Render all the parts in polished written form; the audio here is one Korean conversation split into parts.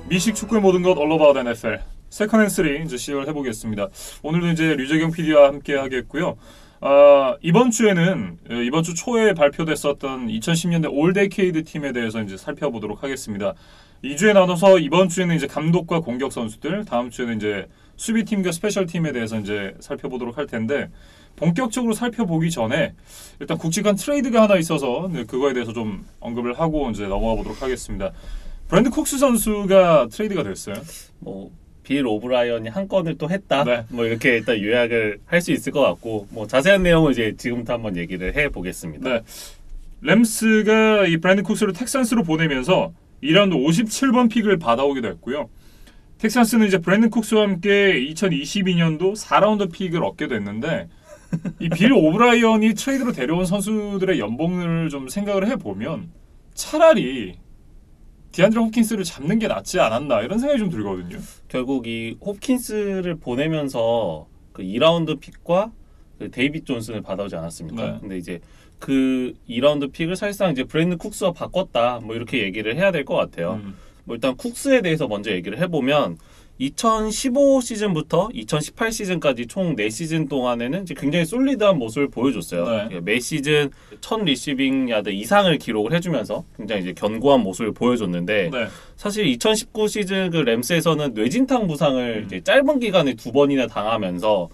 미식 축구의 모든 것 All About NFL 세컨 앤 쓰리 이제 시작을 해보겠습니다. 오늘도 이제 류재경 PD와 함께 하겠고요. 이번 주에는 이번 주 초에 발표됐었던 2010년대 올 데케이드 팀에 대해서 이제 살펴보도록 하겠습니다. 2주에 나눠서 이번 주에는 이제 감독과 공격 선수들, 다음 주에는 이제 수비팀과 스페셜 팀에 대해서 이제 살펴보도록 할 텐데, 본격적으로 살펴보기 전에 일단 굵직한 트레이드가 하나 있어서 그거에 대해서 좀 언급을 하고 이제 넘어가 보도록 하겠습니다. 브랜드 쿡스 선수가 트레이드가 됐어요. 빌 오브라이언이 한 건을 또 했다. 네. 이렇게 일단 요약을 할 수 있을 것 같고, 자세한 내용을 이제 지금부터 한번 얘기를 해 보겠습니다. 네. 램스가 이 브랜드 쿡스를 텍산스로 보내면서 2라운드 57번 픽을 받아오게 됐고요. 텍산스는 이제 브랜든 쿡스와 함께 2022년도 4라운드 픽을 얻게 됐는데, 이 빌 오브라이언이 트레이드로 데려온 선수들의 연봉을 좀 생각을 해보면 차라리 디안드레 홉킨스를 잡는 게 낫지 않았나 이런 생각이 좀 들거든요. 결국 이 홉킨스를 보내면서 그 2라운드 픽과 그 데이빗 존슨을 받아오지 않았습니까? 네. 근데 이제 그 2라운드 픽을 사실상 이제 브랜든 쿡스와 바꿨다. 이렇게 얘기를 해야 될 것 같아요. 일단 쿡스에 대해서 먼저 얘기를 해보면 2015 시즌부터 2018 시즌까지 총 4시즌 동안에는 이제 굉장히 솔리드한 모습을 보여줬어요. 네. 매 시즌 1000 리시빙 야드 이상을 기록을 해주면서 굉장히 이제 견고한 모습을 보여줬는데, 네. 사실 2019 시즌 그 램스에서는 뇌진탕 부상을 이제 짧은 기간에 2번이나 당하면서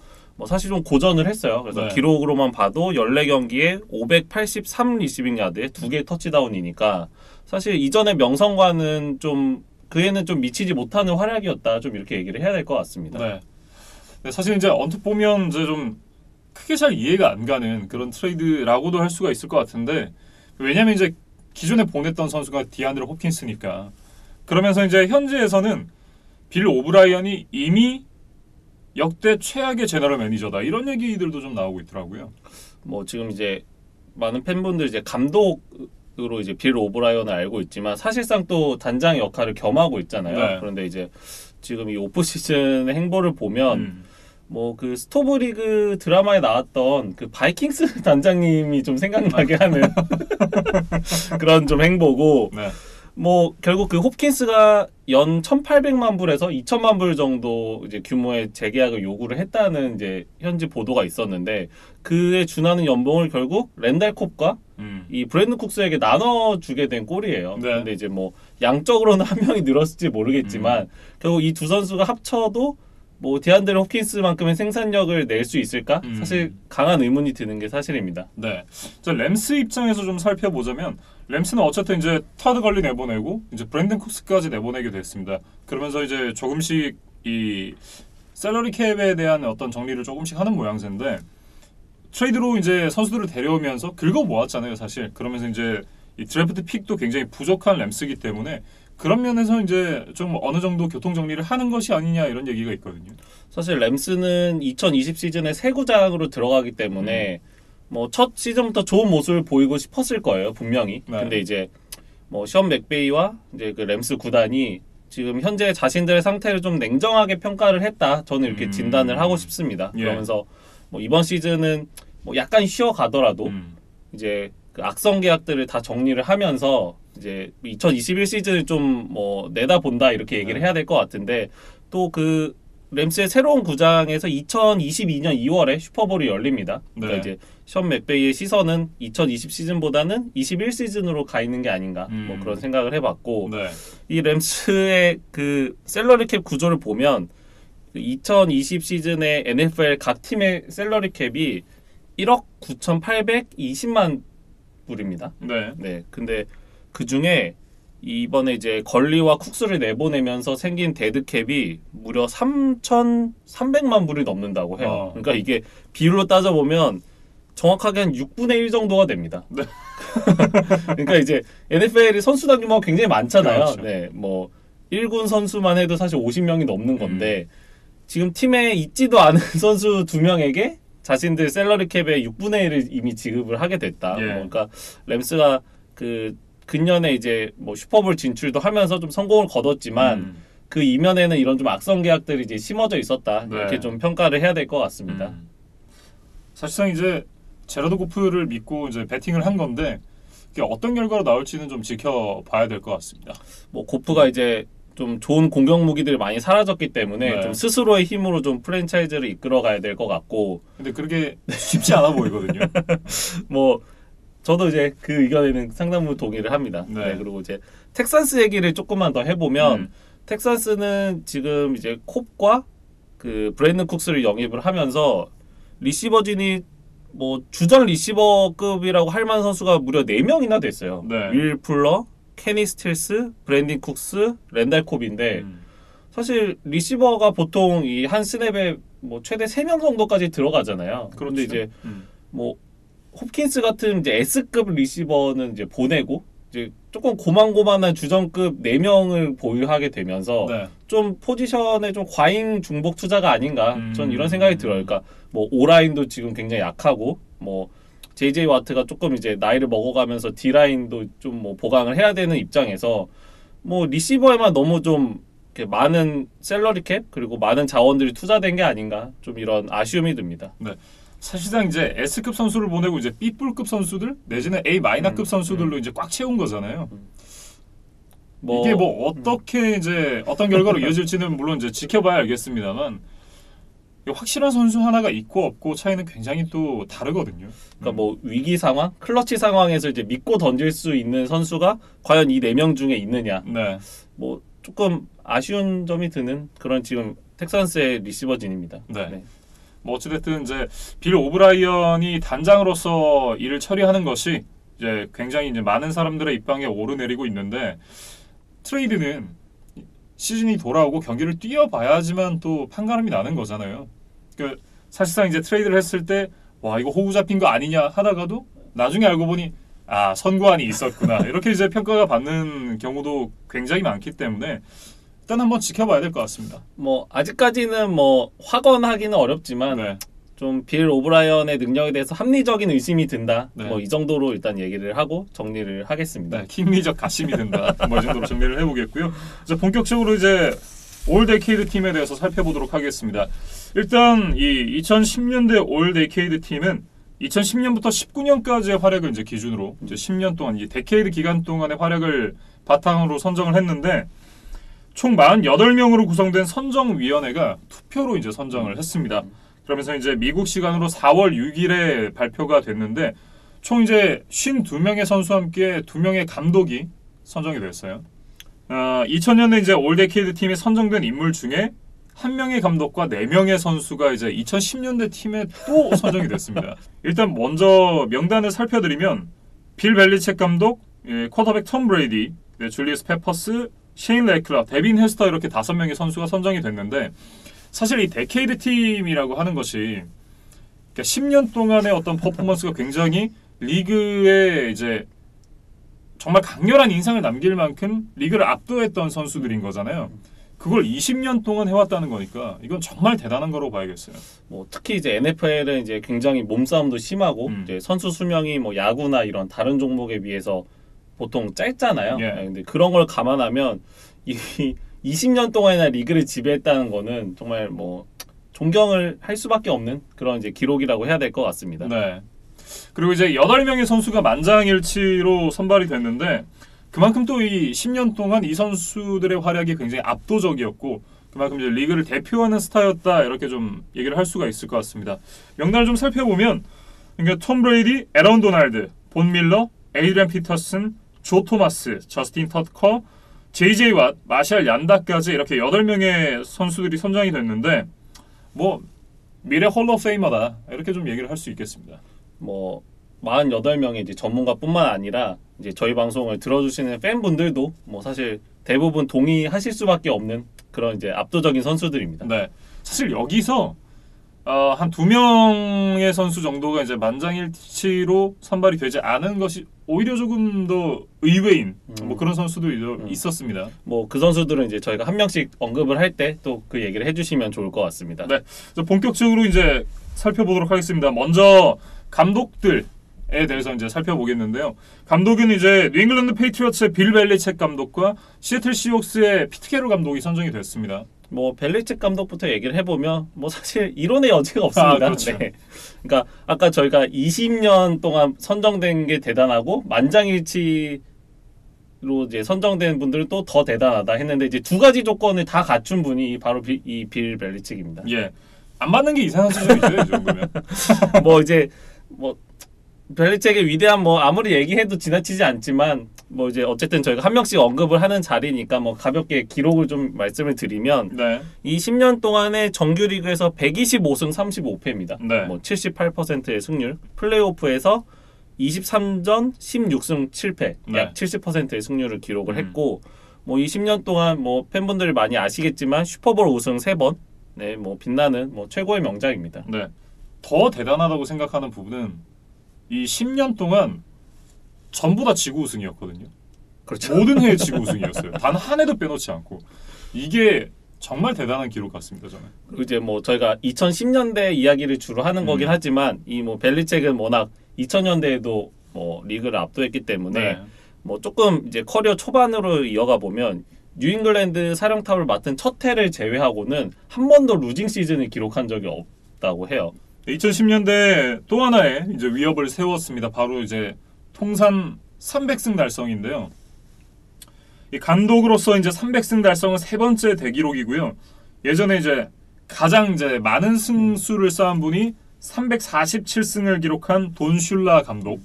사실 좀 고전을 했어요. 그래서 네. 기록으로만 봐도 14경기에 583 리시빙 야드에 2개의 터치다운이니까 사실 이전의 명성과는 좀 그에는 좀 미치지 못하는 활약이었다. 좀 이렇게 얘기를 해야 될 것 같습니다. 네. 네, 사실 이제 언뜻 보면 이제 좀 크게 잘 이해가 안 가는 그런 트레이드라고도 할 수가 있을 것 같은데, 왜냐면 이제 기존에 보냈던 선수가 디안드레 홉킨스니까. 그러면서 이제 현지에서는 빌 오브라이언이 이미 역대 최악의 제너럴 매니저다 이런 얘기들도 좀 나오고 있더라고요. 지금 이제 많은 팬분들 이제 감독으로 이제 빌 오브라이언을 알고 있지만 사실상 또 단장의 역할을 겸하고 있잖아요. 네. 그런데 이제 지금 이 오프 시즌의 행보를 보면 그 스토브리그 드라마에 나왔던 그 바이킹스 단장님이 좀 생각나게 하는 그런 좀 행보고, 네. 결국 그 홉킨스가 연 1,800만 불에서 2,000만 불 정도 이제 규모의 재계약을 요구를 했다는 이제 현지 보도가 있었는데, 그에 준하는 연봉을 결국 랜달 콥과 이 브랜든 쿡스에게 나눠주게 된 꼴이에요. 네. 근데 이제 양적으로는 한 명이 늘었을지 모르겠지만 결국 이 두 선수가 합쳐도 디안드레 홉킨스만큼의 생산력을 낼 수 있을까? 사실 강한 의문이 드는 게 사실입니다. 네. 자, 램스 입장에서 좀 살펴보자면, 램스는 어쨌든 이제 터드 걸리 내보내고 이제 브랜든 쿡스까지 내보내게 됐습니다. 그러면서 이제 조금씩 이 셀러리 캡에 대한 어떤 정리를 조금씩 하는 모양새인데, 트레이드로 이제 선수들을 데려오면서 긁어 모았잖아요, 사실. 그러면서 이제 이 드래프트 픽도 굉장히 부족한 램스이기 때문에 그런 면에서 이제 좀 어느 정도 교통 정리를 하는 것이 아니냐 이런 얘기가 있거든요. 사실 램스는 2020 시즌에 새 구장으로 들어가기 때문에 첫 시즌부터 좋은 모습을 보이고 싶었을 거예요, 분명히. 네. 근데 이제 션 맥베이와 이제 그 램스 구단이 지금 현재 자신들의 상태를 좀 냉정하게 평가를 했다. 저는 이렇게 진단을 하고 싶습니다. 예. 그러면서 이번 시즌은 약간 쉬어가더라도 이제 그 악성 계약들을 다 정리를 하면서 이제 2021 시즌을 좀 내다본다 이렇게 얘기를 해야 될 것 같은데, 또 그 램스의 새로운 구장에서 2022년 2월에 슈퍼볼이 열립니다. 그러니까 이제 션 맥베이의 시선은 2020 시즌보다는 21 시즌으로 가 있는 게 아닌가 그런 생각을 해봤고, 네. 이 램스의 그 셀러리 캡 구조를 보면 2020 시즌의 NFL 각 팀의 셀러리 캡이 1억 9,820만 불입니다. 네. 근데 그 중에 이번에 이제 걸리와 쿡스를 내보내면서 생긴 데드캡이 무려 3,300만 불이 넘는다고 해요. 그러니까 이게 비율로 따져보면 정확하게 한 6분의 1 정도가 됩니다. 네. 그러니까 이제 NFL이 선수단 규모가 굉장히 많잖아요. 그렇죠. 네, 1군 선수만 해도 사실 50명이 넘는 건데, 지금 팀에 있지도 않은 선수 2명에게 자신들 셀러리 캡의 6분의 1을 이미 지급을 하게 됐다. 예. 그러니까 램스가 그 근년에 이제 슈퍼볼 진출도 하면서 좀 성공을 거뒀지만 그 이면에는 이런 좀 악성 계약들이 이제 심어져 있었다. 네. 이렇게 좀 평가를 해야 될 것 같습니다. 사실상 이제 제라드 고프를 믿고 이제 배팅을 한 건데, 어떤 결과로 나올지는 좀 지켜봐야 될 것 같습니다. 고프가 이제 좀 좋은 공격 무기들이 많이 사라졌기 때문에 네. 좀 스스로의 힘으로 좀 프랜차이즈를 이끌어가야 될 것 같고 근데 그렇게 쉽지 않아 보이거든요. 뭐 저도 이제 그 의견에는 상당 부분 동의를 합니다. 네. 네, 그리고 이제 텍산스 얘기를 조금만 더 해보면 텍산스는 지금 이제 콥과 그 브랜든 쿡스를 영입을 하면서 리시버진이 뭐 주전 리시버급이라고 할 만한 선수가 무려 4명이나 됐어요. 네. 윌 풀러, 케니 스틸스, 브랜든 쿡스, 랜달 콥인데 사실 리시버가 보통 이 한 스냅에 뭐 최대 3명 정도까지 들어가잖아요. 그런데 이제 뭐 홉킨스 같은 이제 S급 리시버는 이제 보내고 이제 조금 고만고만한 주전급 4명을 보유하게 되면서 네. 좀 포지션에 좀 과잉 중복 투자가 아닌가 전 이런 생각이 들어요. 그러니까 뭐 오라인도 지금 굉장히 약하고 뭐 JJ 와트가 조금 이제 나이를 먹어가면서 D라인도 좀 뭐 보강을 해야 되는 입장에서 뭐 리시버에만 너무 좀 이렇게 많은 셀러리 캡 그리고 많은 자원들이 투자된 게 아닌가 좀 이런 아쉬움이 듭니다. 네. 사실상 이제 S급 선수를 보내고 이제 B뿔급 선수들 내지는 A 마이너급 선수들로 이제 꽉 채운 거잖아요. 이게 뭐 어떻게 이제 어떤 결과로 이어질지는 물론 이제 지켜봐야 알겠습니다만 확실한 선수 하나가 있고 없고 차이는 굉장히 또 다르거든요. 그러니까 뭐 위기 상황, 클러치 상황에서 이제 믿고 던질 수 있는 선수가 과연 이 4명 중에 있느냐. 네. 뭐 조금 아쉬운 점이 드는 그런 지금 텍산스의 리시버진입니다. 네. 뭐 어찌됐든 이제 빌 오브라이언이 단장으로서 일을 처리하는 것이 이제 굉장히 이제 많은 사람들의 입방에 오르내리고 있는데 트레이드는 시즌이 돌아오고 경기를 뛰어봐야지만 또 판가름이 나는 거잖아요. 그 사실상 이제 트레이드를 했을 때 와 이거 호구 잡힌 거 아니냐 하다가도 나중에 알고 보니 아 선구안이 있었구나 이렇게 이제 평가가 받는 경우도 굉장히 많기 때문에 일단 한번 지켜봐야 될 것 같습니다. 뭐 아직까지는 뭐 확언하기는 어렵지만 네. 좀 빌 오브라이언의 능력에 대해서 합리적인 의심이 든다. 네. 뭐 이 정도로 일단 얘기를 하고 정리를 하겠습니다. 네, 심리적 가심이 든다. 뭐 이 정도로 정리를 해보겠고요. 이제 본격적으로 이제 올 데케이드 팀에 대해서 살펴보도록 하겠습니다. 일단 이 2010년대 올 데케이드 팀은 2010년부터 19년까지의 활약을 이제 기준으로 이제 10년 동안 이 데케이드 기간 동안의 활약을 바탕으로 선정을 했는데 총 48명으로 구성된 선정위원회가 투표로 이제 선정을 했습니다. 그러면서 이제 미국 시간으로 4월 6일에 발표가 됐는데 총 이제 52명의 선수와 함께 2명의 감독이 선정이 됐어요. 2000년에 이제 올 데케이드 팀에 선정된 인물 중에 1명의 감독과 4명의 선수가 이제 2010년대 팀에 또 선정이 됐습니다. 일단 먼저 명단을 살펴드리면 빌 벨리책 감독, 쿼터백 톰 브레이디, 줄리우스 페퍼스, 셰인 레클라, 데빈 헤스터 이렇게 5명의 선수가 선정이 됐는데 사실 이 데케이드 팀이라고 하는 것이 그러니까 10년 동안의 어떤 퍼포먼스가 굉장히 리그에 이제 정말 강렬한 인상을 남길 만큼 리그를 압도했던 선수들인 거잖아요. 그걸 20년 동안 해왔다는 거니까 이건 정말 대단한 거로 봐야겠어요. 뭐 특히 이제 NFL은 이제 굉장히 몸싸움도 심하고 이제 선수 수명이 뭐 야구나 이런 다른 종목에 비해서 보통 짧잖아요. 예. 근데 그런 걸 감안하면 이 20년 동안이나 리그를 지배했다는 거는 정말 뭐 존경을 할 수밖에 없는 그런 이제 기록이라고 해야 될 것 같습니다. 네. 그리고 이제 8명의 선수가 만장일치로 선발이 됐는데 그만큼 또 이 10년 동안 이 선수들의 활약이 굉장히 압도적이었고 그만큼 이제 리그를 대표하는 스타였다 이렇게 좀 얘기를 할 수가 있을 것 같습니다. 명단을 좀 살펴보면 그러니까 톰 브레이디, 에런 도날드, 본 밀러, 에이드리안 피터슨, 조 토마스, 저스틴 터커, JJ 왓, 마샬 얀다까지 이렇게 8명의 선수들이 선정이 됐는데 뭐 미래 홀 오브 페이머다 이렇게 좀 얘기를 할 수 있겠습니다. 뭐 48명의 이제 전문가뿐만 아니라 이제 저희 방송을 들어주시는 팬분들도 뭐 사실 대부분 동의하실 수밖에 없는 그런 이제 압도적인 선수들입니다. 네, 사실 여기서 한 2명의 선수 정도가 이제 만장일치로 선발이 되지 않은 것이 오히려 조금 더 의외인 뭐 그런 선수도 있었습니다. 뭐 그 선수들은 이제 저희가 한 명씩 언급을 할 때 또 그 얘기를 해주시면 좋을 것 같습니다. 네, 본격적으로 이제 살펴보도록 하겠습니다. 먼저 감독들에 대해서 이제 살펴보겠는데요. 감독은 이제 뉴잉글랜드 페이트리어츠의 빌 벨리책 감독과 시애틀 시옥스의 피트 캐롤 감독이 선정이 됐습니다. 뭐 벨리책 감독부터 얘기를 해보면 뭐 사실 이론의 여지가 없습니다. 그렇죠. 네. 그러니까 아까 저희가 20년 동안 선정된 게 대단하고 만장일치 이제 선정된 분들은 또 더 대단하다 했는데 이제 두 가지 조건을 다 갖춘 분이 바로 이 빌 벨리책입니다. 예. 안 맞는 게 이상한 수준이죠, 이 정도면. 뭐 이제 뭐 벨리책의 위대한 뭐 아무리 얘기해도 지나치지 않지만 뭐 이제 어쨌든 저희가 한 명씩 언급을 하는 자리니까 뭐 가볍게 기록을 좀 말씀을 드리면 네. 이 10년 동안에 정규리그에서 125승 35패입니다. 네. 뭐 78%의 승률, 플레이오프에서 23전 16승 7패, 네. 약 70%의 승률을 기록을 했고 뭐 이 10년 동안 뭐 팬분들이 많이 아시겠지만 슈퍼볼 우승 3번, 네, 뭐 빛나는 뭐 최고의 명장입니다. 네. 더 대단하다고 생각하는 부분은 이 10년 동안 전부 다 지구 우승이었거든요. 그렇죠. 모든 해에 지구 우승이었어요. 단 한 해도 빼놓지 않고. 이게 정말 대단한 기록 같습니다, 저는. 그리고 이제 뭐 저희가 2010년대 이야기를 주로 하는 거긴 하지만 이 뭐 벨리책은 워낙 2000년대에도 뭐 리그를 압도했기 때문에 네. 뭐 조금 이제 커리어 초반으로 이어가 보면 뉴잉글랜드 사령탑을 맡은 첫 해를 제외하고는 한 번도 루징 시즌을 기록한 적이 없다고 해요. 2010년대 또 하나의 이제 위협을 세웠습니다. 바로 이제 통산 300승 달성인데요. 이 감독으로서 이제 300승 달성은 세 번째 대기록이고요. 예전에 이제 가장 이제 많은 승수를 쌓은 분이 347승을 기록한 돈 슐라 감독.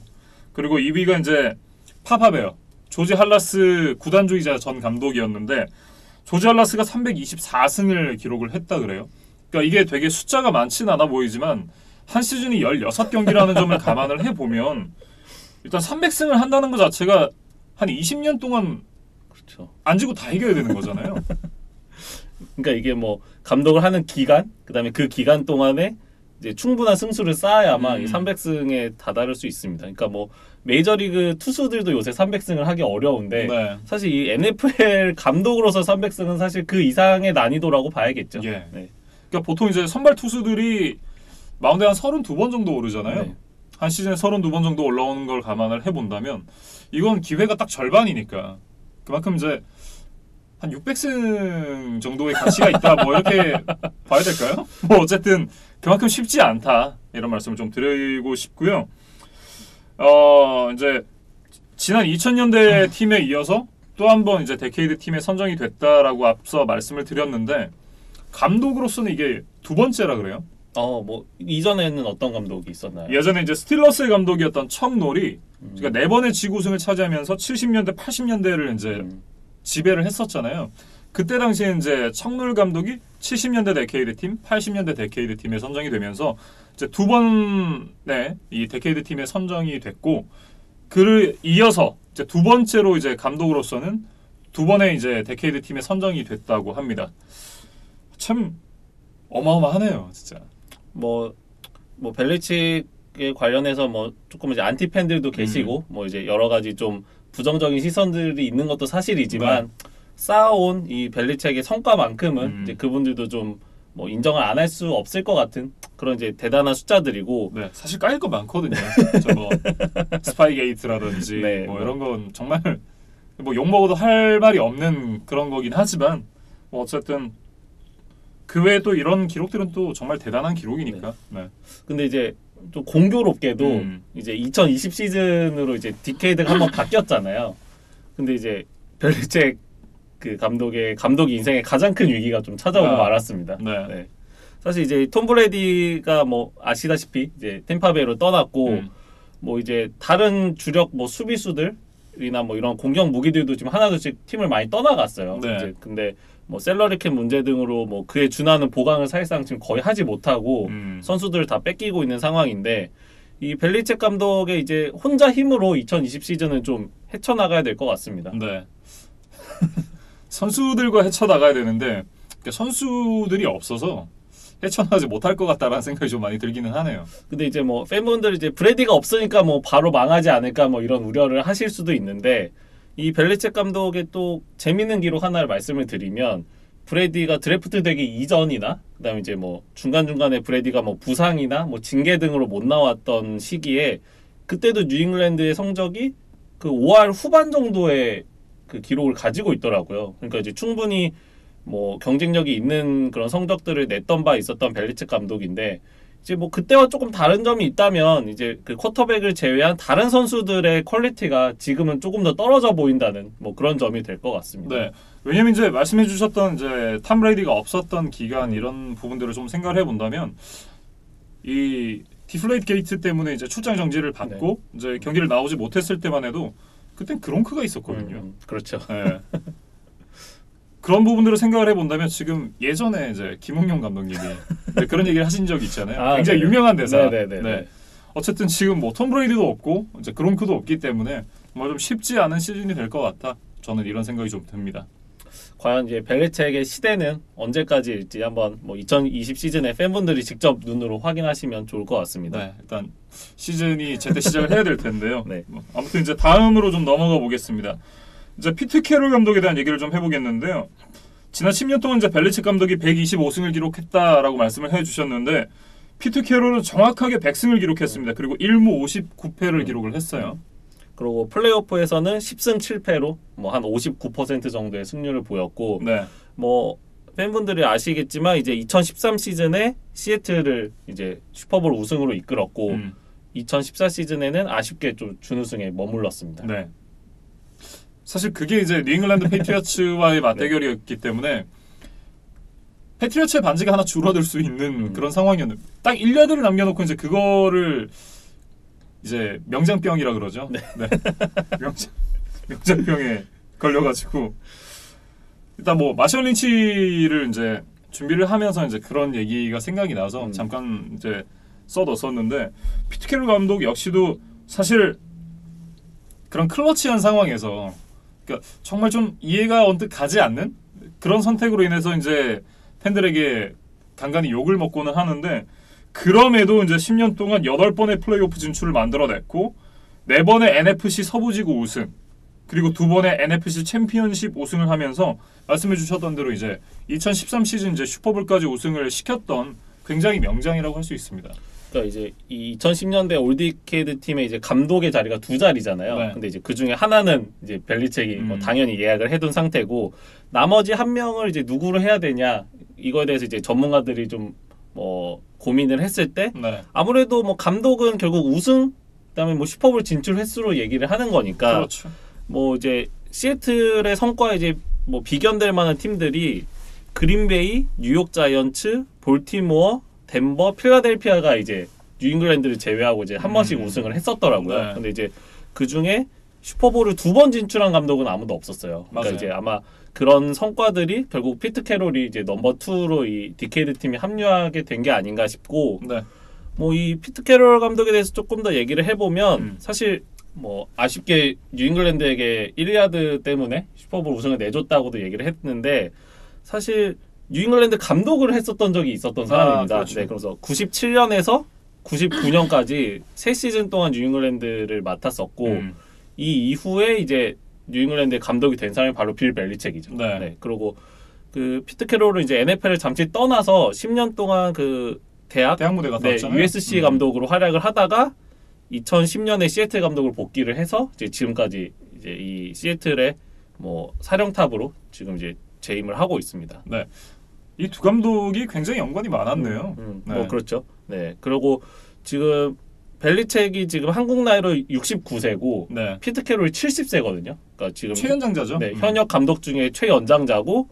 그리고 2위가 이제 파파베어, 조지 할라스 구단주의자 전 감독이었는데 조지 할라스가 324승을 기록을 했다 그래요. 그러니까 이게 되게 숫자가 많진 않아 보이지만 한 시즌이 16경기라는 점을 감안을 해보면 일단 300승을 한다는 것 자체가 한 20년 동안 그렇죠. 안 지고 다 이겨야 되는 거잖아요. 그러니까 이게 뭐 감독을 하는 기간, 그다음에 그 기간 동안에 이제 충분한 승수를 쌓아야만 이 300승에 다다를 수 있습니다. 그러니까 뭐 메이저리그 투수들도 요새 300승을 하기 어려운데 네. 사실 이 NFL 감독으로서 300승은 사실 그 이상의 난이도라고 봐야겠죠. 예. 네. 그러니까 보통 이제 선발 투수들이 마운드에 한 32번 정도 오르잖아요. 네. 한 시즌에 32번 정도 올라오는 걸 감안을 해본다면 이건 기회가 딱 절반이니까 그만큼 이제 한 600승 정도의 가치가 있다 뭐 이렇게 봐야 될까요? 뭐 어쨌든 그만큼 쉽지 않다 이런 말씀을 좀 드리고 싶고요. 이제 지난 2000년대 팀에 이어서 또 한 번 이제 데케이드 팀에 선정이 됐다라고 앞서 말씀을 드렸는데 감독으로서는 이게 두 번째라 그래요. 뭐 이전에는 어떤 감독이 있었나요? 예전에 이제 스틸러스의 감독이었던 척 놀이 그러니까 네 번의 지구 우승을 차지하면서 70년대, 80년대를 이제 지배를 했었잖아요. 그때 당시에 이제 척놀 감독이 70년대 데케이드 팀, 80년대 데케이드 팀에 선정이 되면서 이제 두 번의 이 데케이드 팀에 선정이 됐고 그를 이어서 이제 두 번째로 이제 감독으로서는 두 번의 이제 데케이드 팀에 선정이 됐다고 합니다. 참 어마어마하네요, 진짜. 뭐 벨리칙에 관련해서 뭐 조금 이제 안티 팬들도 계시고 뭐 이제 여러 가지 좀 부정적인 시선들이 있는 것도 사실이지만 쌓아온 이 벨리책의 성과만큼은 이제 그분들도 좀 뭐 인정을 안 할 수 없을 것 같은 그런 이제 대단한 숫자들이고 네, 사실 까일 거 많거든요. 저 뭐 스파이게이트라든지 네, 뭐 이런 건 정말 뭐 욕 먹어도 할 말이 없는 그런 거긴 하지만 뭐 어쨌든 그 외에 또 이런 기록들은 또 정말 대단한 기록이니까. 네. 근데 이제 좀 공교롭게도 이제 2020 시즌으로 이제 디케이드가 한번 바뀌었잖아요. 근데 이제 벨리책 그 감독 인생의 가장 큰 위기가 좀 찾아오고 말았습니다. 네. 네. 사실 이제 톰 브레이디가 뭐 아시다시피 이제 템파베이로 떠났고 뭐 이제 다른 주력 뭐 수비수들이나 뭐 이런 공격 무기들도 지금 하나둘씩 팀을 많이 떠나갔어요. 네. 이제 근데 뭐 셀러리캡 문제 등으로 뭐 그에 준하는 보강을 사실상 지금 거의 하지 못하고 선수들을 다 뺏기고 있는 상황인데 이 벨리책 감독의 이제 혼자 힘으로 2020 시즌은 좀 헤쳐나가야 될 것 같습니다. 네. 선수들과 헤쳐나가야 되는데 그러니까 선수들이 없어서 헤쳐나가지 못할 것 같다라는 생각이 좀 많이 들기는 하네요. 근데 이제 뭐 팬분들이 이제 브레디가 없으니까 뭐 바로 망하지 않을까 뭐 이런 우려를 하실 수도 있는데 이 벨리책 감독의 또 재밌는 기록 하나를 말씀을 드리면 브레디가 드래프트 되기 이전이나 그다음에 이제 뭐 중간중간에 브레디가 뭐 부상이나 뭐 징계 등으로 못 나왔던 시기에 그때도 뉴잉글랜드의 성적이 그 5할 후반 정도의 그 기록을 가지고 있더라고요. 그러니까 이제 충분히 뭐 경쟁력이 있는 그런 성적들을 냈던 바 있었던 벨리책 감독인데 이제 뭐 그때와 조금 다른 점이 있다면 이제 그 쿼터백을 제외한 다른 선수들의 퀄리티가 지금은 조금 더 떨어져 보인다는 뭐 그런 점이 될 것 같습니다. 네. 왜냐면 이제 말씀해주셨던 이제 탐 브레이디가 없었던 기간 이런 부분들을 좀 생각을 해본다면 이 디플레이트 게이트 때문에 이제 출장 정지를 받고 이제 경기를 나오지 못했을 때만 해도 그땐 그롱크가 있었거든요. 그렇죠. 네. 그런 부분들을 생각을 해본다면 지금 예전에 이제 김홍용 감독님이 그런 얘기를 하신 적이 있잖아요. 굉장히 유명한 대사. 네. 어쨌든 지금 뭐 톰 브레이디도 없고 이제 그롱크도 없기 때문에 뭐 좀 쉽지 않은 시즌이 될 것 같다. 저는 이런 생각이 좀 듭니다. 과연 이제 벨리책의 시대는 언제까지일지 한번 뭐 2020 시즌에 팬분들이 직접 눈으로 확인하시면 좋을 것 같습니다. 네, 일단 시즌이 제때 시작을 해야 될 텐데요. 네. 뭐 아무튼 이제 다음으로 좀 넘어가 보겠습니다. 이제 피트 캐롤 감독에 대한 얘기를 좀 해보겠는데요. 지난 10년 동안 이제 벨리책 감독이 125승을 기록했다라고 말씀을 해주셨는데 피트 캐롤은 정확하게 100승을 기록했습니다. 그리고 1무 59패를 기록을 했어요. 그리고 플레이오프에서는 10승 7패로 뭐 한 59% 정도의 승률을 보였고, 네. 뭐 팬분들이 아시겠지만 이제 2013 시즌에 시애틀을 이제 슈퍼볼 우승으로 이끌었고, 2014 시즌에는 아쉽게 좀 준우승에 머물렀습니다. 네. 사실 그게 이제 뉴잉글랜드 페이트리어츠와의 맞대결이었기 때문에 페이트리어츠의 반지가 하나 줄어들 수 있는 그런 상황이었는데 딱 1야드를 남겨놓고 이제 그거를 이제 명장병이라 그러죠. 네. 명장병에 걸려가지고 일단 뭐 마셜 린치를 이제 준비를 하면서 이제 그런 얘기가 생각이 나서 잠깐 이제 써뒀었는데 피트 캐롤 감독 역시도 사실 그런 클러치한 상황에서 그러니까 정말 좀 이해가 언뜻 가지 않는 그런 선택으로 인해서 이제 팬들에게 간간히 욕을 먹고는 하는데 그럼에도 이제 10년 동안 8번의 플레이오프 진출을 만들어냈고 4번의 NFC 서부지구 우승 그리고 2번의 NFC 챔피언십 우승을 하면서 말씀해 주셨던 대로 이제 2013 시즌 이제 슈퍼볼까지 우승을 시켰던 굉장히 명장이라고 할 수 있습니다. 그러니까 이제 이 2010년대 올디케이드 팀의 이제 감독의 자리가 2자리잖아요. 네. 근데 이제 그 중에 하나는 이제 벨리책이 뭐 당연히 예약을 해둔 상태고 나머지 한 명을 이제 누구로 해야 되냐 이거에 대해서 이제 전문가들이 좀 뭐 고민을 했을 때 아무래도 뭐 감독은 결국 우승 그다음에 뭐 슈퍼볼 진출 횟수로 얘기를 하는 거니까 그렇죠. 뭐 이제 시애틀의 성과에 이제 뭐 비견될 만한 팀들이 그린베이, 뉴욕 자이언츠, 볼티모어, 덴버, 필라델피아가 이제 뉴잉글랜드를 제외하고 이제 한 번씩 우승을 했었더라고요. 네. 근데 이제 그 중에 슈퍼볼을 2번 진출한 감독은 아무도 없었어요. 그러니까 맞아요. 이제 아마 그런 성과들이 결국 피트 캐롤이 이제 넘버 2로 이 디케이드 팀이 합류하게 된 게 아닌가 싶고, 네. 뭐 이 피트 캐롤 감독에 대해서 조금 더 얘기를 해보면 사실 뭐 아쉽게 뉴잉글랜드에게 1야드 때문에 슈퍼볼 우승을 내줬다고도 얘기를 했는데 사실 뉴잉글랜드 감독을 했었던 적이 있었던 사람입니다. 그렇죠. 네, 그래서 97년에서 99년까지 3시즌 동안 뉴잉글랜드를 맡았었고 이 이후에 이제 뉴잉글랜드의 감독이 된 사람이 바로 빌 벨리책이죠. 네. 그리고 그 피트 캐롤은 이제 NFL을 잠시 떠나서 10년 동안 그 대학 무대 갔다 왔잖아요. USC 감독으로 활약을 하다가 2010년에 시애틀 감독을 복귀를 해서 이제 지금까지 이제 이 시애틀의 뭐 사령탑으로 지금 이제 재임을 하고 있습니다. 네. 이 두 감독이 굉장히 연관이 많았네요. 네. 뭐 그렇죠. 네. 그리고 지금 벨리책이 지금 한국 나이로 69세고 네. 피트 캐롤이 70세거든요. 그러니까 지금 최연장자죠. 네, 현역 감독 중에 최연장자고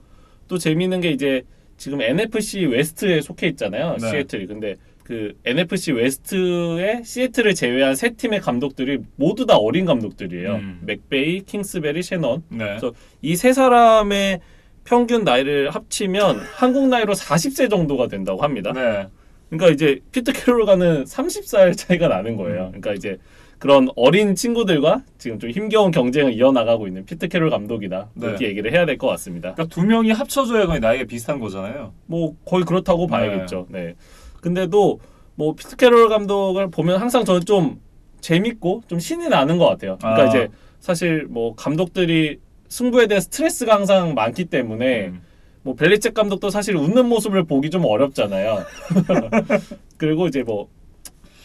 또 재미있는 게 이제 지금 NFC 웨스트에 속해 있잖아요. 네. 시애틀이. 근데 그 NFC 웨스트에 시애틀을 제외한 세 팀의 감독들이 모두 다 어린 감독들이에요. 맥베이, 킹스베리, 셰넌. 네. 그래서 이 세 사람의 평균 나이를 합치면 한국 나이로 40세 정도가 된다고 합니다. 네. 그러니까 이제 피트 캐롤과는 30살 차이가 나는 거예요. 그러니까 이제 그런 어린 친구들과 지금 좀 힘겨운 경쟁을 이어나가고 있는 피트 캐롤 감독이다. 이렇게 얘기를 해야 될 것 같습니다. 그러니까 두 명이 합쳐져야 거의 나이가 비슷한 거잖아요. 뭐 거의 그렇다고 봐야겠죠. 네. 근데도 뭐 피트 캐롤 감독을 보면 항상 저는 좀 재밌고 좀 신이 나는 것 같아요. 그러니까 이제 사실 뭐 감독들이 승부에 대한 스트레스가 항상 많기 때문에 뭐 벨리책 감독도 사실 웃는 모습을 보기 좀 어렵잖아요. 그리고 이제 뭐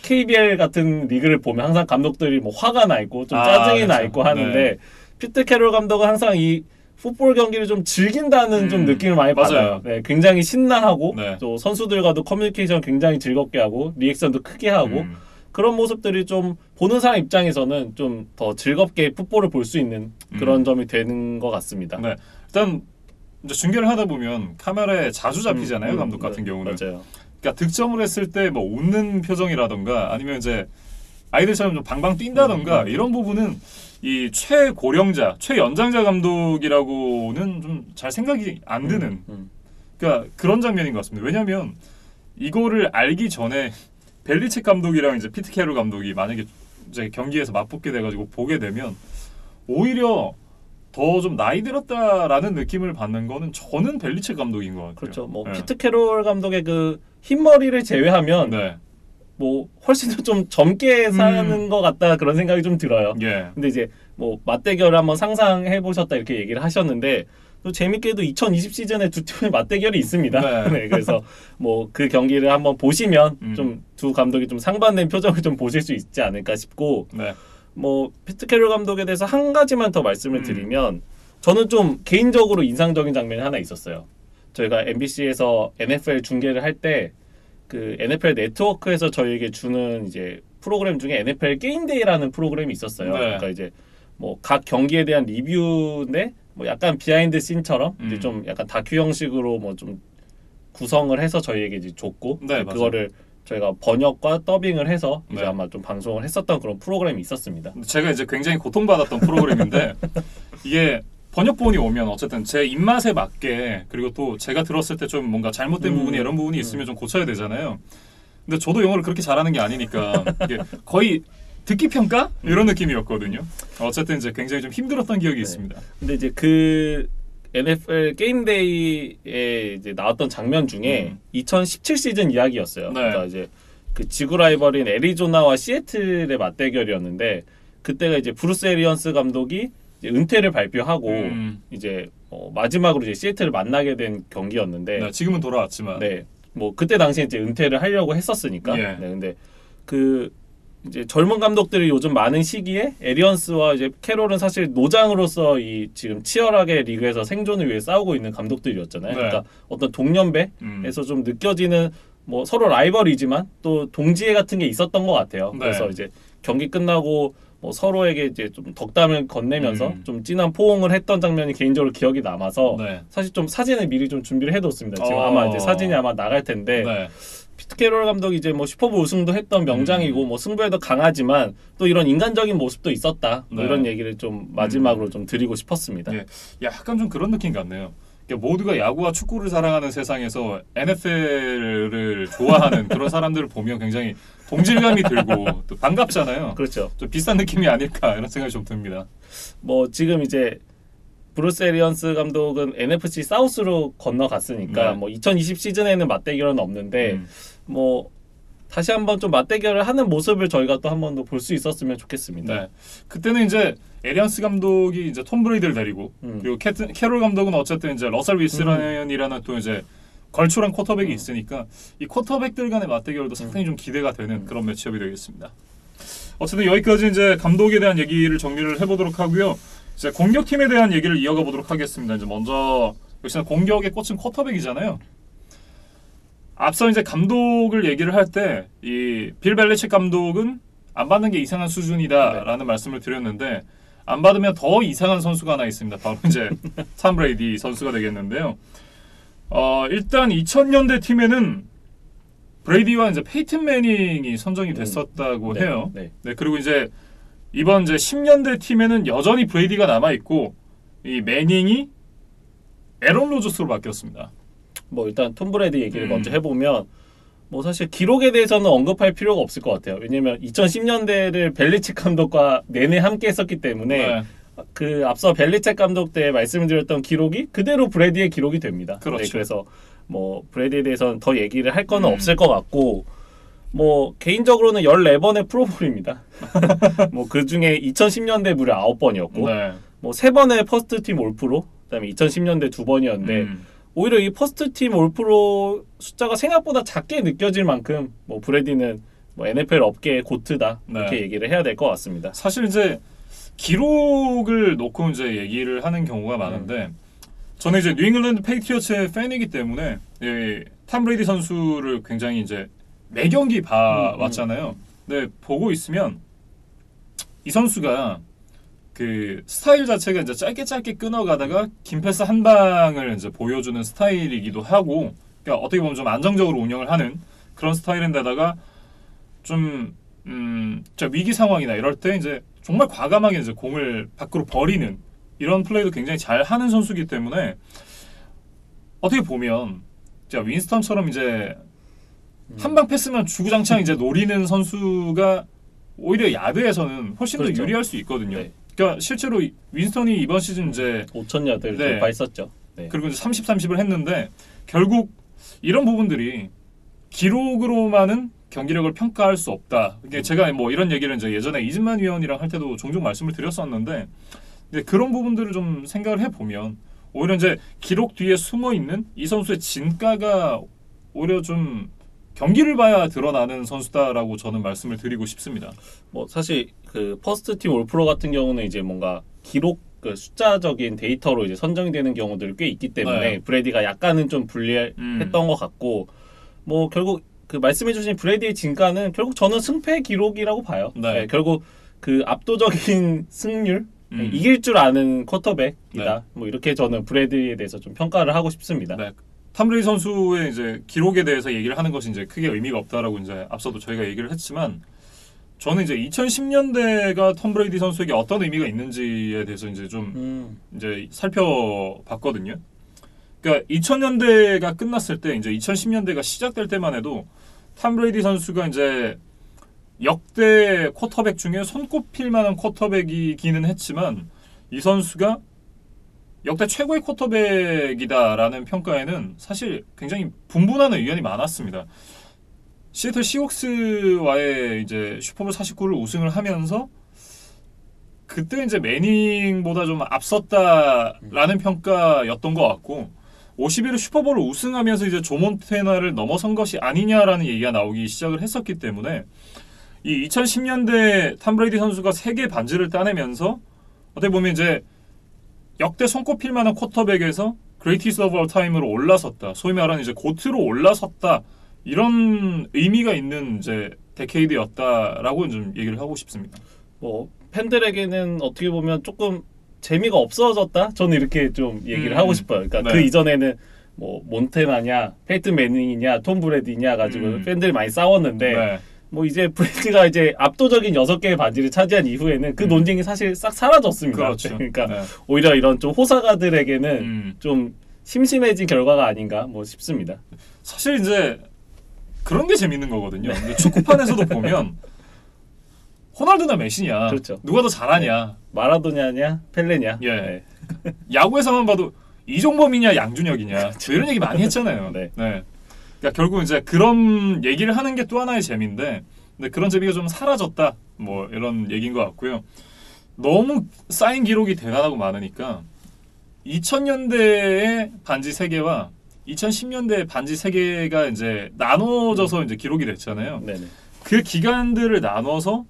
KBL 같은 리그를 보면 항상 감독들이 뭐 화가 나 있고 좀 짜증이 나 있고 하는데 피트 캐롤 감독은 항상 이 풋볼 경기를 좀 즐긴다는 좀 느낌을 많이 맞아요. 받아요. 네, 굉장히 신나하고 네. 또 선수들과도 커뮤니케이션 굉장히 즐겁게 하고 리액션도 크게 하고 그런 모습들이 좀 보는 사람 입장에서는 좀 더 즐겁게 풋볼을 볼 수 있는 그런 점이 되는 것 같습니다. 네. 일단 이제 중계를 하다 보면 카메라에 자주 잡히잖아요. 감독 같은 경우는. 맞아요. 그러니까 득점을 했을 때 뭐 웃는 표정이라던가 아니면 이제 아이들처럼 좀 방방 뛴다던가 이런 부분은 이 최고령자, 최연장자 감독이라고는 좀 잘 생각이 안 드는 그러니까 그런 장면인 것 같습니다. 왜냐하면 이거를 알기 전에 벨리책 감독이랑 이제 피트 캐롤 감독이 만약에 이제 경기에서 맞붙게 돼가지고 보게 되면 오히려 더 좀 나이 들었다라는 느낌을 받는 거는 저는 벨리책 감독인 것 같아요. 그렇죠. 뭐 네. 피트 캐롤 감독의 그 흰머리를 제외하면 네. 뭐 훨씬 더 좀 젊게 사는 것 같다 그런 생각이 좀 들어요. 예. 근데 이제 뭐 맞대결을 한번 상상해 보셨다 이렇게 얘기를 하셨는데 또 재밌게도 2020 시즌에 두 팀의 맞대결이 있습니다. 네. 네, 그래서 뭐 그 경기를 한번 보시면 좀 두 감독이 좀 상반된 표정을 좀 보실 수 있지 않을까 싶고 네. 뭐 피트 캐롤 감독에 대해서 한 가지만 더 말씀을 드리면 저는 좀 개인적으로 인상적인 장면이 하나 있었어요. 저희가 MBC에서 NFL 중계를 할 때 그 NFL 네트워크에서 저희에게 주는 이제 프로그램 중에 NFL 게임데이라는 프로그램이 있었어요. 네. 그러니까 이제 뭐 각 경기에 대한 리뷰인데 뭐 약간 비하인드 씬처럼 이제 좀 약간 다큐 형식으로 뭐 좀 구성을 해서 저희에게 이제 줬고 네, 그거를 저희가 번역과 더빙을 해서 이제 네. 아마 좀 방송을 했었던 그런 프로그램이 있었습니다. 제가 이제 굉장히 고통받았던 프로그램인데 이게 번역본이 오면 어쨌든 제 입맛에 맞게 그리고 또 제가 들었을 때 좀 뭔가 잘못된 부분이 이런 부분이 있으면 좀 고쳐야 되잖아요. 근데 저도 영어를 그렇게 잘하는 게 아니니까 이게 거의 듣기 평가 이런 느낌이었거든요. 어쨌든 이제 굉장히 좀 힘들었던 기억이 있습니다. 근데 이제 그 NFL 게임데이에 이제 나왔던 장면 중에 2017 시즌 이야기였어요. 네. 그러니까 이제 그 지구 라이벌인 애리조나와 시애틀의 맞대결이었는데 그때가 이제 브루스 에리언스 감독이 이제 은퇴를 발표하고 이제 마지막으로 이제 시애틀을 만나게 된 경기였는데 네, 지금은 돌아왔지만 네. 뭐 그때 당시에 이제 은퇴를 하려고 했었으니까. 예. 네. 근데 그 이제 젊은 감독들이 요즘 많은 시기에 에리언스와 이제 캐롤은 사실 노장으로서 이 지금 치열하게 리그에서 생존을 위해 싸우고 있는 감독들이었잖아요. 네. 그러니까 어떤 동년배에서 좀 느껴지는 뭐 서로 라이벌이지만 또 동지애 같은 게 있었던 것 같아요. 네. 그래서 이제 경기 끝나고 뭐 서로에게 이제 좀 덕담을 건네면서 좀 진한 포옹을 했던 장면이 개인적으로 기억이 남아서 네. 사실 좀 사진을 미리 좀 준비를 해뒀습니다. 지금 어. 아마 이제 사진이 아마 나갈 텐데 네. 피트 캐롤 감독이 이제 뭐 슈퍼볼 우승도 했던 명장이고 뭐 승부에도 강하지만 또 이런 인간적인 모습도 있었다. 뭐 네. 이런 얘기를 좀 마지막으로 좀 드리고 싶었습니다. 예. 약간 좀 그런 느낌 같네요. 그러니까 모두가 야구와 축구를 사랑하는 세상에서 NFL을 좋아하는 그런 사람들을 보면 굉장히 동질감이 들고 또 반갑잖아요. 그렇죠. 좀 비슷한 느낌이 아닐까 이런 생각이 좀 듭니다. 뭐 지금 이제 브루스 에리언스 감독은 NFC 사우스로 건너갔으니까 네. 뭐 2020 시즌에는 맞대결은 없는데 뭐 다시 한번 좀 맞대결을 하는 모습을 저희가 또 한 번 더 볼 수 있었으면 좋겠습니다. 네. 그때는 이제 에리언스 감독이 이제 톰 브레이드를 데리고 그리고 캐롤 감독은 어쨌든 이제 러셀 윌슨이라는 또 이제 걸출한 쿼터백이 있으니까 이 쿼터백들 간의 맞대결도 상당히 좀 기대가 되는 그런 매치업이 되겠습니다. 어쨌든 여기까지 이제 감독에 대한 얘기를 정리를 해보도록 하고요. 이제 공격팀에 대한 얘기를 이어가 보도록 하겠습니다. 이제 먼저 역시나 공격의 꽃은 쿼터백이잖아요. 앞서 이제 감독을 얘기를 할 때 이 빌 벨리책 감독은 안 받는 게 이상한 수준이다라는 말씀을 드렸는데 안 받으면 더 이상한 선수가 하나 있습니다. 바로 이제 톰 브레이디 선수가 되겠는데요. 일단 2000년대 팀에는 브레이디와 이제 페이튼 매닝이 선정이 됐었다고 해요. 네. 네, 그리고 이제 이번 이제 10년대 팀에는 여전히 브레이디가 남아 있고 이 매닝이 에런 로저스로 바뀌었습니다. 뭐 일단 톰 브레이드 얘기를 먼저 해보면 뭐 사실 기록에 대해서는 언급할 필요가 없을 것 같아요. 왜냐면 2010년대를 벨리책 감독과 내내 함께 했었기 때문에 네. 그 앞서 벨리책 감독 때 말씀드렸던 기록이 그대로 브레이디의 기록이 됩니다. 그렇죠. 네, 그래서 뭐 브레이디에 대해서는 더 얘기를 할 거는 없을 것 같고 뭐 개인적으로는 14번의 프로볼입니다. 뭐 그중에 2010년대 무려 9번이었고 네. 뭐 3번의 퍼스트팀 올프로 그다음에 2010년대 2번이었는데 오히려 이 퍼스트팀 올프로 숫자가 생각보다 작게 느껴질 만큼 뭐 브레디는 뭐 NFL 업계의 고트다 이렇게 네. 얘기를 해야 될 것 같습니다. 사실 이제 기록을 놓고 이제 얘기를 하는 경우가 많은데 저는 이제 뉴잉글랜드 페이트리어츠의 팬이기 때문에 탐 브레이디 선수를 굉장히 이제 매 경기 봐왔잖아요. 근데 보고 있으면 이 선수가 그 스타일 자체가 이제 짧게 끊어가다가 긴 패스 한 방을 이제 보여주는 스타일이기도 하고, 그러니까 어떻게 보면 좀 안정적으로 운영을 하는 그런 스타일인데다가 좀 위기 상황이나 이럴 때 이제 정말 과감하게 이제 공을 밖으로 버리는 이런 플레이도 굉장히 잘 하는 선수이기 때문에 어떻게 보면 자 윈스턴처럼 이제 한 방 패스만 주구장창 이제 노리는 선수가 오히려 야드에서는 훨씬 그렇죠. 더 유리할 수 있거든요. 네. 그러니까 실제로 윈스턴이 이번 시즌 이제 5,000야드를 네. 돌파했었죠. 네. 그리고 이제 30-30을 했는데 결국 이런 부분들이 기록으로만은 경기력을 평가할 수 없다. 이게 제가 뭐 이런 얘기를 이제 예전에 이진만 위원이랑 할 때도 종종 말씀을 드렸었는데 근데 그런 부분들을 좀 생각을 해보면 오히려 이제 기록 뒤에 숨어 있는 이 선수의 진가가 오히려 좀 경기를 봐야 드러나는 선수다라고 저는 말씀을 드리고 싶습니다. 뭐 사실 그 퍼스트 팀 올프로 같은 경우는 이제 뭔가 기록 그 숫자적인 데이터로 이제 선정이 되는 경우들이 꽤 있기 때문에 네. 브레디가 약간은 좀 불리했던 것 같고 뭐 결국 그 말씀해주신 브레디의 진가는 결국 저는 승패 기록이라고 봐요. 네. 네, 결국 그 압도적인 승률 이길 줄 아는 쿼터백이다. 네. 뭐 이렇게 저는 브레디에 대해서 좀 평가를 하고 싶습니다. 네. 탐 브레이디 선수의 이제 기록에 대해서 얘기를 하는 것이 이제 크게 의미가 없다라고 이제 앞서도 저희가 얘기를 했지만 저는 이제 2010년대가 톰 브레이디 선수에게 어떤 의미가 있는지에 대해서 이제 좀 이제 살펴봤거든요. 그러니까 2000년대가 끝났을 때 이제 2010년대가 시작될 때만 해도 탐 브레이디 선수가 이제 역대 쿼터백 중에 손꼽힐 만한 쿼터백이기는 했지만 이 선수가 역대 최고의 쿼터백이다라는 평가에는 사실 굉장히 분분한 의견이 많았습니다. 시애틀 시옥스와의 이제 슈퍼볼 49를 우승을 하면서 그때 이제 매닝보다 좀 앞섰다라는 평가였던 것 같고 51회 슈퍼볼을 우승하면서 이제 조 몬테나를 넘어선 것이 아니냐라는 얘기가 나오기 시작을 했었기 때문에 이 2010년대 탐 브레이디 선수가 3개 반지를 따내면서 어떻게 보면 이제 역대 손꼽힐 만한 쿼터백에서 그레이티스트 오브 올 타임으로 올라섰다. 소위 말하는 이제 고트로 올라섰다. 이런 의미가 있는 이제 데케이드였다라고 좀 얘기를 하고 싶습니다. 뭐 팬들에게는 어떻게 보면 조금 재미가 없어졌다. 저는 이렇게 좀 얘기를 하고 싶어요. 그러니까 네. 그 이전에는 뭐 몬테나냐, 페이튼 매닝이냐, 톰 브레디냐 가지고 팬들이 많이 싸웠는데 네. 뭐 이제 브레디가 이제 압도적인 6개의 반지를 차지한 이후에는 그 논쟁이 사실 싹 사라졌습니다. 그렇죠. 그러니까 네. 오히려 이런 좀 호사가들에게는 좀 심심해진 결과가 아닌가 뭐 싶습니다. 사실 이제 그런 게 재밌는 거거든요. 근데 축구판에서도 보면 호날두나 메시냐, 그렇죠. 누가 더 잘하냐. 네. 마라도냐냐, 펠레냐. 예. 네. 야구에서만 봐도 이종범이냐, 양준혁이냐 이런 얘기 많이 했잖아요. 네. 그러니까 결국 이제 그런 얘기를 하는 게 또 하나의 재미인데, 근데 그런 재미가 좀 사라졌다. 뭐 이런 얘기인 것 같고요. 너무 쌓인 기록이 대단하고 많으니까 2000년대의 반지 3개와 2010년대 반지 3개가 이제 나눠져서 이제 기록이 됐잖아요. 네네. 그 기간들을 나눠서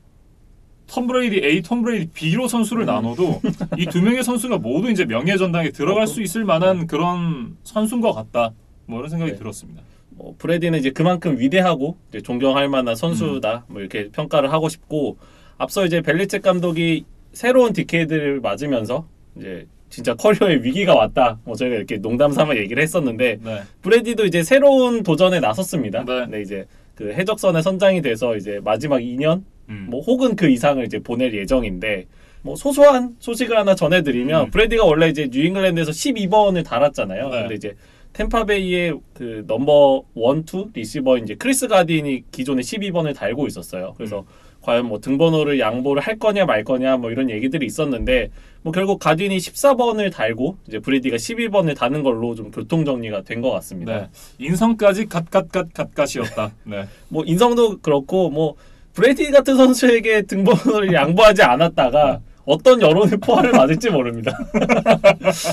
톰 브레이디 A, 톰 브레이디 B로 선수를 나눠도 이 두 명의 선수가 모두 이제 명예 전당에 들어갈 수 있을 만한 그런 선수인 것 같다. 뭐 이런 생각이 네. 들었습니다. 뭐 브레디는 이제 그만큼 위대하고 이제 존경할 만한 선수다. 뭐 이렇게 평가를 하고 싶고 앞서 이제 벨리책 감독이 새로운 디케이드를 맞으면서 이제 진짜 커리어의 위기가 왔다. 뭐 저희가 이렇게 농담 삼아 얘기를 했었는데 네. 브레디도 이제 새로운 도전에 나섰습니다. 네. 근데 이제 그 해적선에 선장이 돼서 이제 마지막 2년 뭐 혹은 그 이상을 이제 보낼 예정인데 뭐 소소한 소식을 하나 전해드리면 브레디가 원래 이제 뉴잉글랜드에서 12번을 달았잖아요. 네. 근데 이제 템파베이의 그 넘버 1, 2 리시버인 이제 크리스 가딘이 기존에 12번을 달고 있었어요. 그래서 과연 뭐 등번호를 양보를 할 거냐 말 거냐 뭐 이런 얘기들이 있었는데 뭐 결국 가딘이 14번을 달고 이제 브레디가 12번을 다는 걸로 좀 교통 정리가 된 것 같습니다. 네. 인성까지 갓갓갓갓갓이었다. 네. 뭐 인성도 그렇고 뭐 브레디 같은 선수에게 등번호를 양보하지 않았다가 어떤 여론의 포화를 맞을지 모릅니다.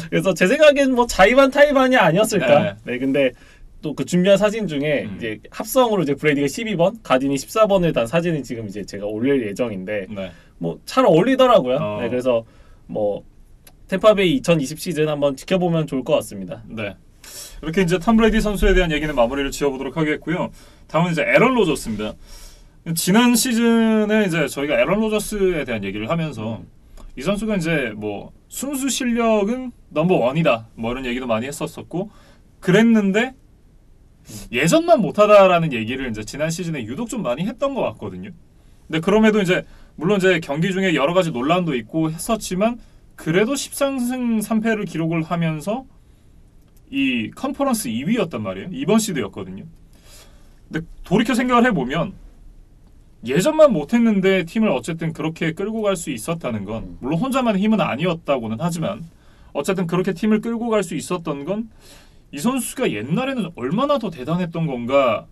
그래서 제 생각엔 뭐 자의반 타의반이 아니었을까. 네, 근데 또 그 준비한 사진 중에 이제 합성으로 이제 브레디가 12번, 가딘이 14번을 단 사진이 지금 이제 제가 올릴 예정인데 네. 뭐 잘 어울리더라고요. 어. 네, 그래서 뭐 템파베이 2020 시즌 한번 지켜보면 좋을 것 같습니다. 네. 이렇게 이제 톰 브레이디 선수에 대한 얘기는 마무리를 지어보도록 하겠고요. 다음은 이제 에런 로저스입니다. 지난 시즌에 이제 저희가 에런 로저스에 대한 얘기를 하면서 이 선수가 이제 뭐 순수 실력은 넘버 원이다 뭐 이런 얘기도 많이 했었었고 그랬는데 예전만 못하다라는 얘기를 이제 지난 시즌에 유독 좀 많이 했던 것 같거든요. 근데 그럼에도 이제 물론 이제 경기 중에 여러 가지 논란도 있고 했었지만 그래도 13승 3패를 기록을 하면서 이 컨퍼런스 2위였단 말이에요. 이번 시드였거든요. 근데 돌이켜 생각을 해보면 예전만 못했는데 팀을 어쨌든 그렇게 끌고 갈 수 있었다는 건 물론 혼자만의 힘은 아니었다고는 하지만 어쨌든 그렇게 팀을 끌고 갈 수 있었던 건 이 선수가 옛날에는 얼마나 더 대단했던 건가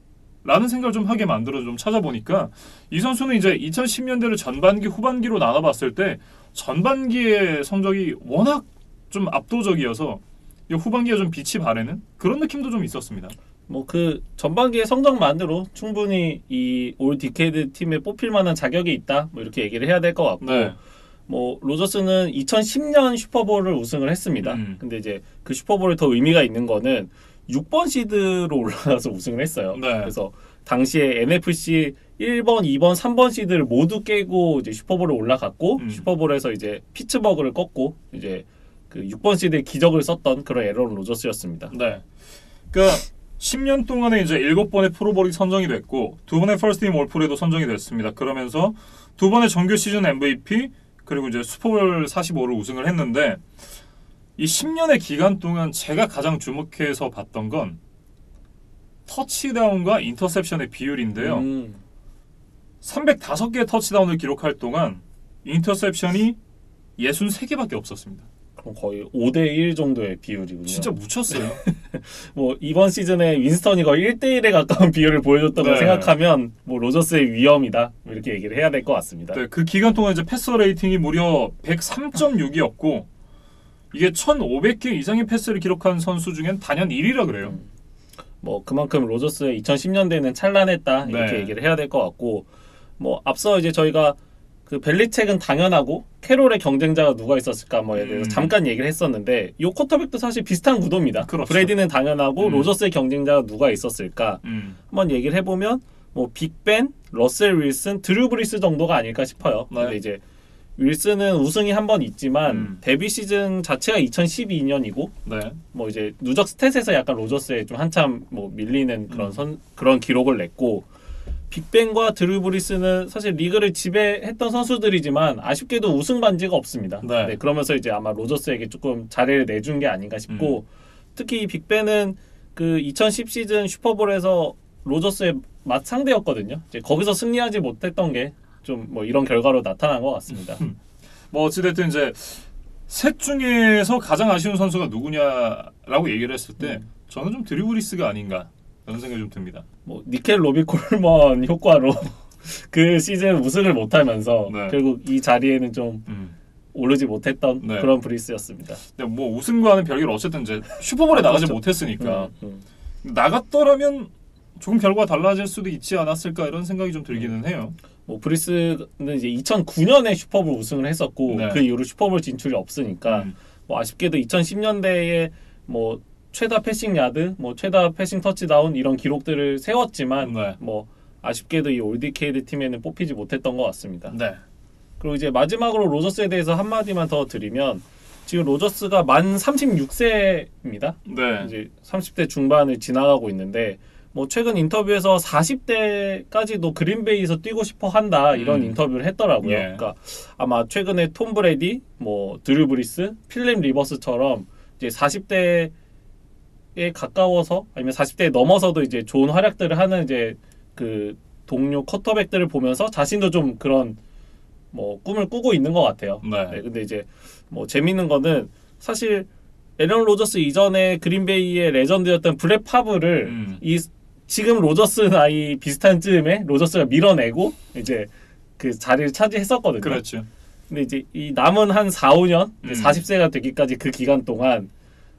라는 생각을 좀 하게 만들어 좀 찾아보니까 이 선수는 이제 2010년대를 전반기 후반기로 나눠봤을 때 전반기의 성적이 워낙 좀 압도적이어서 후반기에 좀 빛이 바래는 그런 느낌도 좀 있었습니다. 뭐 그 전반기의 성적만으로 충분히 이 올 디케이드 팀에 뽑힐 만한 자격이 있다. 뭐 이렇게 얘기를 해야 될 것 같고. 네. 뭐 로저스는 2010년 슈퍼볼을 우승을 했습니다. 근데 이제 그 슈퍼볼이 더 의미가 있는 거는 6번 시드로 올라가서 우승을 했어요. 네. 그래서 당시에 NFC 1번, 2번, 3번 시드를 모두 깨고 이제 슈퍼볼에 올라갔고 슈퍼볼에서 이제 피츠버그를 꺾고 이제 그 6번 시드의 기적을 썼던 그런 에런 로저스였습니다. 네. 그러니까 10년 동안에 이제 7번의 프로볼이 선정이 됐고 2번의 퍼스트 팀 올풀에도 선정이 됐습니다. 그러면서 2번의 정규 시즌 MVP 그리고 이제 슈퍼볼 45를 우승을 했는데 이 10년의 기간 동안 제가 가장 주목해서 봤던 건 터치다운과 인터셉션의 비율인데요. 305개의 터치다운을 기록할 동안 인터셉션이 63개밖에 없었습니다. 그럼 거의 5대1 정도의 비율이군요. 진짜 묻혔어요. 뭐 이번 시즌에 윈스턴이 거의 1대1에 가까운 비율을 보여줬다고 네. 생각하면 뭐 로저스의 위험이다 이렇게 얘기를 해야 될 것 같습니다. 네, 그 기간 동안 이제 패서 레이팅이 무려 103.6이었고 이게 1,500개 이상의 패스를 기록한 선수 중엔 단연 1위라 그래요. 뭐 그만큼 로저스의 2010년대는 찬란했다 이렇게 네. 얘기를 해야 될 것 같고 뭐 앞서 이제 저희가 그 벨리책은 당연하고 캐롤의 경쟁자가 누가 있었을까 뭐에 대해서 잠깐 얘기를 했었는데 이 쿼터백도 사실 비슷한 구도입니다. 그렇죠. 브레이디는 당연하고 로저스의 경쟁자가 누가 있었을까 한번 얘기를 해보면 뭐 빅벤, 러셀 윌슨, 드류 브리스 정도가 아닐까 싶어요. 네. 근데 이제 윌슨은 우승이 한 번 있지만 데뷔 시즌 자체가 2012년이고 네. 뭐 이제 누적 스탯에서 약간 로저스에 좀 한참 뭐 밀리는 그런 기록을 냈고 빅벤과 드류 브리스는 사실 리그를 지배했던 선수들이지만 아쉽게도 우승 반지가 없습니다. 네. 네, 그러면서 이제 아마 로저스에게 조금 자리를 내준 게 아닌가 싶고 특히 이 빅벤은 그 2010 시즌 슈퍼볼에서 로저스의 맞 상대였거든요. 이제 거기서 승리하지 못했던 게 좀 뭐 이런 결과로 나타난 것 같습니다. 뭐 어찌됐든 이제 셋 중에서 가장 아쉬운 선수가 누구냐라고 얘기를 했을 때 저는 좀 드류 브리스가 아닌가 그런 생각이 좀 듭니다. 뭐 니켈 로비 콜먼 효과로 그 시즌 우승을 못하면서 네. 결국 이 자리에는 좀 오르지 못했던 네. 그런 브리스였습니다. 근데 뭐 우승과는 별개로 어쨌든 이제 슈퍼볼에 나가지 그렇죠. 못했으니까 나갔더라면 조금 결과가 달라질 수도 있지 않았을까 이런 생각이 좀 들기는 해요. 뭐 브리스는 이제 2009년에 슈퍼볼 우승을 했었고 네. 그 이후로 슈퍼볼 진출이 없으니까 뭐 아쉽게도 2010년대에 뭐 최다 패싱 야드, 뭐 최다 패싱 터치다운 이런 기록들을 세웠지만 네. 뭐 아쉽게도 이 올디케이드 팀에는 뽑히지 못했던 것 같습니다. 네. 그리고 이제 마지막으로 로저스에 대해서 한마디만 더 드리면 지금 로저스가 만 36세입니다. 네. 이제 30대 중반을 지나가고 있는데 뭐 최근 인터뷰에서 40대까지도 그린베이에서 뛰고 싶어 한다 이런 인터뷰를 했더라고요. 예. 그러니까 아마 최근에 톰 브레디, 뭐 드류 브리스, 필립 리버스처럼 이제 40대에 가까워서 아니면 40대에 넘어서도 이제 좋은 활약들을 하는 이제 그 동료 쿼터백들을 보면서 자신도 좀 그런 뭐 꿈을 꾸고 있는 것 같아요. 네. 네, 근데 이제 뭐 재밌는 거는 사실 에런 로저스 이전에 그린베이의 레전드였던 브렛 파브를 이 지금 로저스 나이 비슷한 즈음에 로저스가 밀어내고 이제 그 자리를 차지했었거든요. 그렇죠. 근데 이제 이 남은 한 4, 5년 40세가 되기까지 그 기간 동안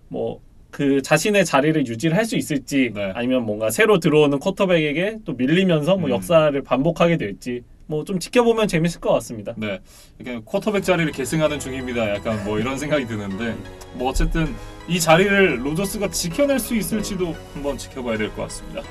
뭐 그 자신의 자리를 유지를 할 수 있을지 네. 아니면 뭔가 새로 들어오는 쿼터백에게 또 밀리면서 뭐 역사를 반복하게 될지 뭐 좀 지켜보면 재밌을 것 같습니다. 네, 이렇게 쿼터백 자리를 계승하는 중입니다. 약간 뭐 이런 생각이 드는데 뭐 어쨌든 이 자리를 로저스가 지켜낼 수 있을지도 한번 지켜봐야 될 것 같습니다.